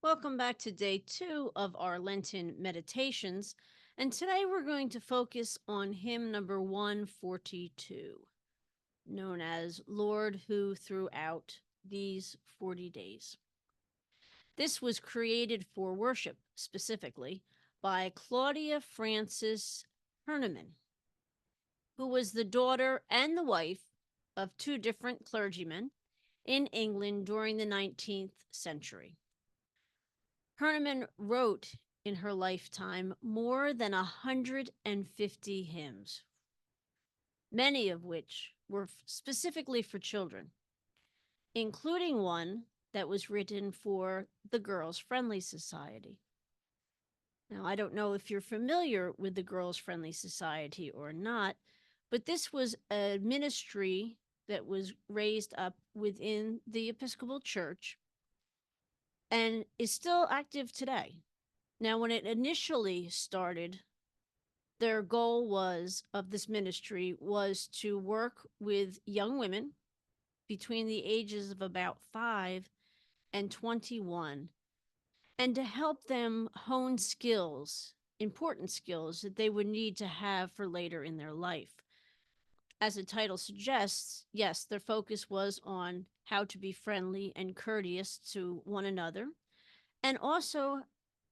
Welcome back to day 2 of our Lenten meditations. And today we're going to focus on hymn number 142, known as Lord Who Throughout These 40 Days. This was created for worship specifically by Claudia Frances Herneman, who was the daughter and the wife of two different clergymen in England during the 19th century. Herneman wrote in her lifetime more than 150 hymns, many of which were specifically for children, including one that was written for the Girls Friendly Society. Now, I don't know if you're familiar with the Girls Friendly Society or not, but this was a ministry that was raised up within the Episcopal Church and is still active today. Now, when it initially started, their goal was of this ministry was to work with young women between the ages of about 5 and 21 and to help them hone skills, important skills that they would need to have for later in their life. As the title suggests, yes, their focus was on how to be friendly and courteous to one another. And also,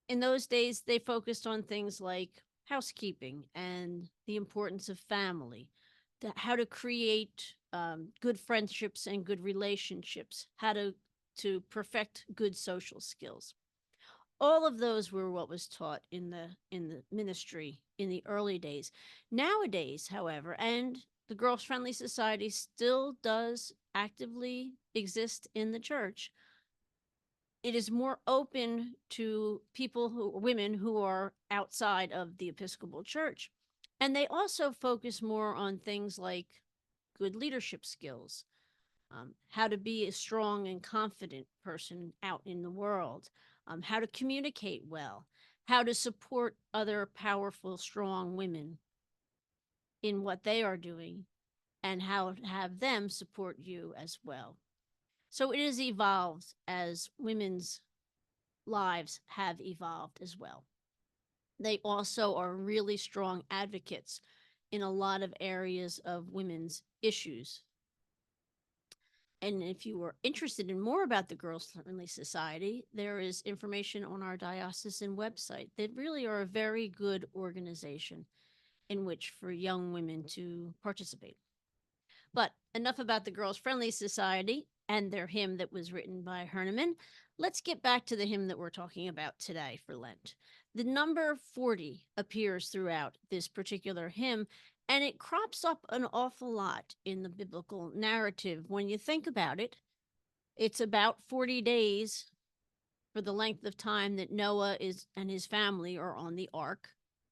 in those days, they focused on things like housekeeping and the importance of family, how to create good friendships and good relationships, how to perfect good social skills. All of those were what was taught in the ministry in the early days. Nowadays, however, and the Girls Friendly Society still does actively exist in the church, it is more open to women who are outside of the Episcopal Church. And they also focus more on things like good leadership skills, how to be a strong and confident person out in the world, how to communicate well, how to support other powerful, strong women in what they are doing, and how to have them support you as well. So it has evolved as women's lives have evolved as well. They also are really strong advocates in a lot of areas of women's issues. And if you are interested in more about the Girls Friendly Society, there is information on our diocesan website. They really are a very good organization in which for young women to participate. But enough about the Girls Friendly Society and their hymn that was written by Herneman. Let's get back to the hymn that we're talking about today for Lent. The number 40 appears throughout this particular hymn, and it crops up an awful lot in the biblical narrative. When you think about it, it's about 40 days for the length of time that Noah is and his family are on the ark,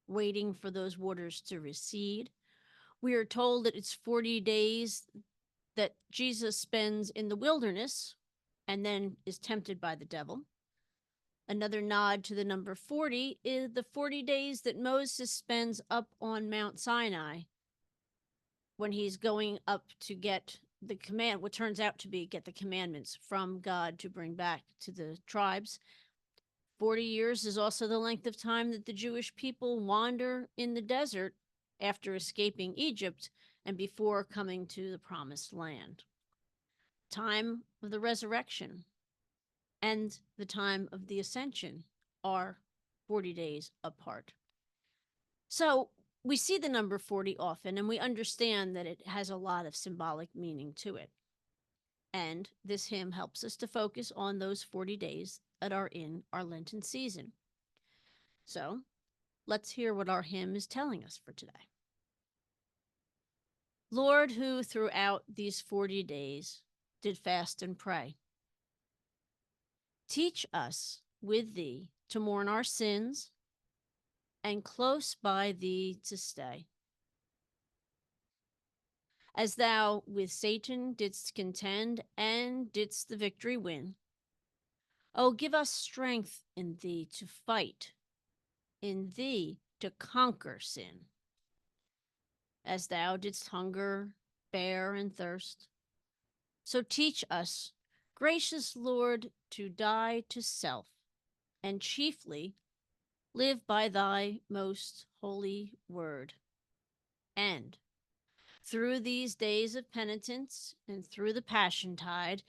waiting for those waters to recede. We are told that it's 40 days that Jesus spends in the wilderness and then is tempted by the devil. Another nod to the number 40 is the 40 days that Moses spends up on Mount Sinai when he's going up to get what turns out to be get the commandments from God to bring back to the tribes. 40 years is also the length of time that the Jewish people wander in the desert after escaping Egypt and before coming to the promised land. Time of the resurrection and the time of the ascension are 40 days apart. So we see the number 40 often, and we understand that it has a lot of symbolic meaning to it. And this hymn helps us to focus on those 40 days that are in our Lenten season. So let's hear what our hymn is telling us for today. Lord, who throughout these 40 days did fast and pray, teach us with thee to mourn our sins and close by thee to stay. As thou with Satan didst contend and didst the victory win, O give us strength in thee to fight, in thee to conquer sin. As thou didst hunger, bear, and thirst, so teach us, gracious Lord, to die to self and chiefly live by thy most holy word. And through these days of penitence and through the passion tide,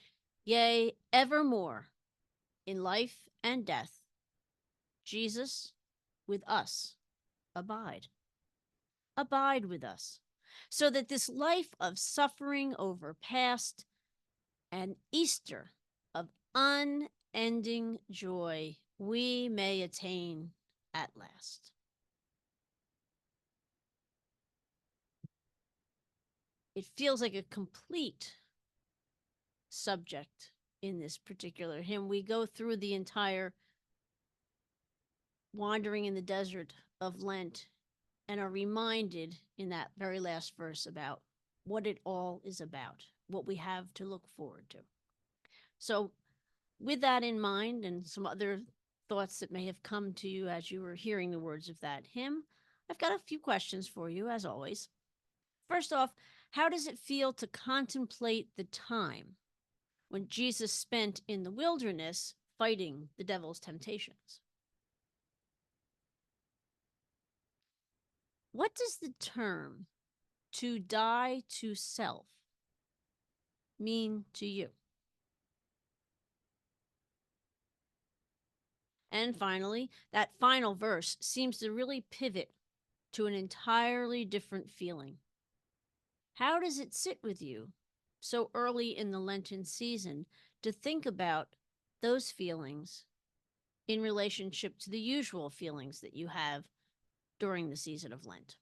yea, evermore in life and death, Jesus with us abide. Abide with us, so that this life of suffering overpast and Easter of unending joy we may attain at last. It feels like a complete subject in this particular hymn. We go through the entire wandering in the desert of Lent and are reminded in that very last verse about what it all is about, what we have to look forward to. So, with that in mind and some other thoughts that may have come to you as you were hearing the words of that hymn, I've got a few questions for you, as always. First off, how does it feel to contemplate the time when Jesus spent in the wilderness fighting the devil's temptations? What does the term to die to self mean to you? And finally, that final verse seems to really pivot to an entirely different feeling. How does it sit with you so early in the Lenten season to think about those feelings in relationship to the usual feelings that you have during the season of Lent?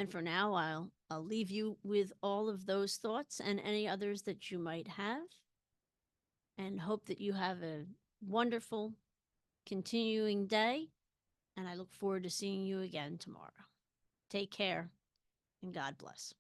And for now, I'll leave you with all of those thoughts and any others that you might have, and hope that you have a wonderful continuing day. And I look forward to seeing you again tomorrow. Take care and God bless.